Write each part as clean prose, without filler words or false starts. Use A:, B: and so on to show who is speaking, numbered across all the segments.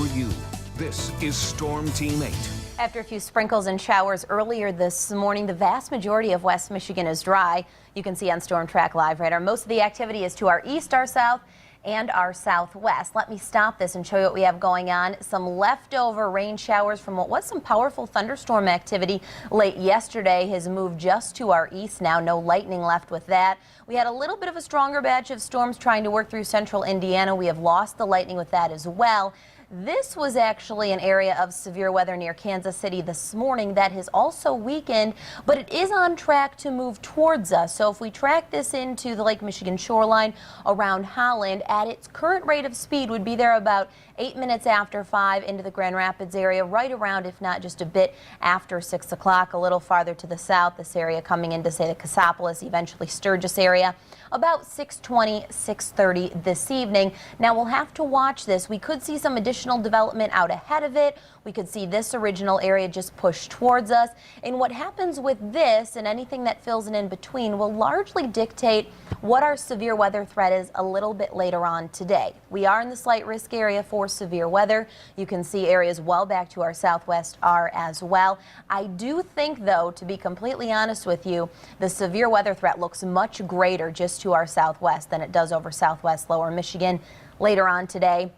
A: for you. This is Storm Team 8.
B: After a few sprinkles and showers earlier this morning, the vast majority of West Michigan is dry. You can see on Storm Track Live Radar, most of the activity is to our east, our south, and our southwest. Let me stop this and show you what we have going on. Some leftover rain showers from what was some powerful thunderstorm activity late yesterday has moved just to our east now. No lightning left with that. We had a little bit of a stronger batch of storms trying to work through central Indiana. We have lost the lightning with that as well. This was actually an area of severe weather near Kansas City this morning that has also weakened, but it is on track to move towards us. So if we track this into the Lake Michigan shoreline around Holland, at its current rate of speed would be there about 8 minutes after 5 into the Grand Rapids area, right around, if not just a bit after 6 o'clock, a little farther to the south. This area coming into, say, the Cassopolis, eventually Sturgis area, about 6:20, 6:30 this evening. Now we'll have to watch this. We could see some additional development out ahead of it. We could see this original area just push towards us. And what happens with this and anything that fills in between will largely dictate what our severe weather threat is a little bit later on today. We are in the slight risk area for severe weather. You can see areas well back to our southwest are as well. I do think, though, to be completely honest with you, the severe weather threat looks much greater just to our southwest than it does over southwest lower Michigan later on today.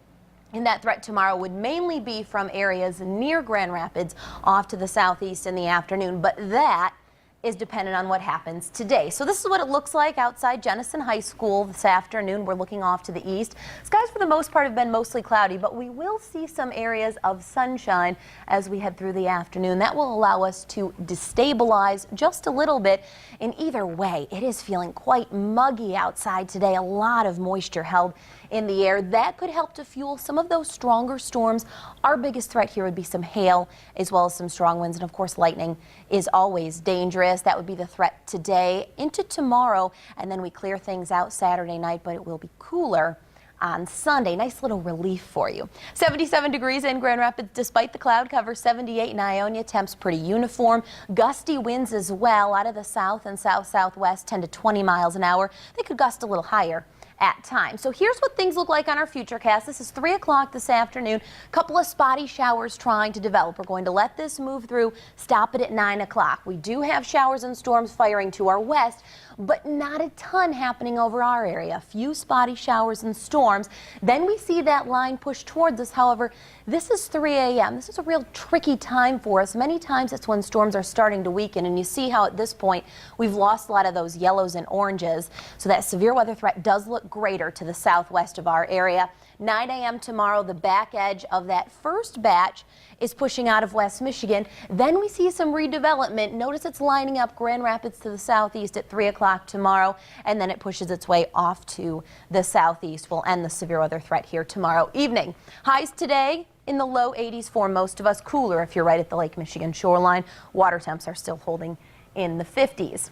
B: And that threat tomorrow would mainly be from areas near Grand Rapids off to the southeast in the afternoon, but that is dependent on what happens today. So this is what it looks like outside Jenison High School this afternoon. We're looking off to the east. Skies for the most part have been mostly cloudy, but we will see some areas of sunshine as we head through the afternoon. That will allow us to destabilize just a little bit. In either way, it is feeling quite muggy outside today. A lot of moisture held in the air. That could help to fuel some of those stronger storms. Our biggest threat here would be some hail as well as some strong winds, and of course lightning is always dangerous. That would be the threat today into tomorrow, and then we clear things out Saturday night, but it will be cooler on Sunday. Nice little relief for you. 77 degrees in Grand Rapids despite the cloud cover. 78 in Ionia. Temps pretty uniform. Gusty winds as well out of the south and south-southwest, 10 to 20 miles an hour. They could gust a little higher at times. So here's what things look like on our futurecast. This is 3 o'clock this afternoon. A couple of spotty showers trying to develop. We're going to let this move through, stop it at 9 o'clock. We do have showers and storms firing to our west, but not a ton happening over our area. A few spotty showers and storms. Then we see that line push towards us. However, this is 3 a.m. This is a real tricky time for us. Many times it's when storms are starting to weaken, and you see how at this point we've lost a lot of those yellows and oranges. So that severe weather threat does look greater to the southwest of our area. 9 a.m. tomorrow, the back edge of that first batch is pushing out of West Michigan. Then we see some redevelopment. Notice it's lining up Grand Rapids to the southeast at 3 o'clock tomorrow, and then it pushes its way off to the southeast. We'll end the severe weather threat here tomorrow evening. Highs today in the low 80s for most of us. Cooler if you're right at the Lake Michigan shoreline. Water temps are still holding in the 50s.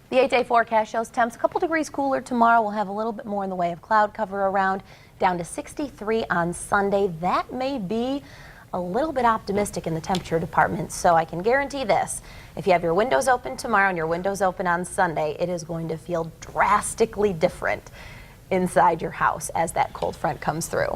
B: The 8-day forecast shows temps a couple degrees cooler tomorrow. We'll have a little bit more in the way of cloud cover around, down to 63 on Sunday. That may be a little bit optimistic in the temperature department, so I can guarantee this. If you have your windows open tomorrow and your windows open on Sunday, it is going to feel drastically different inside your house as that cold front comes through.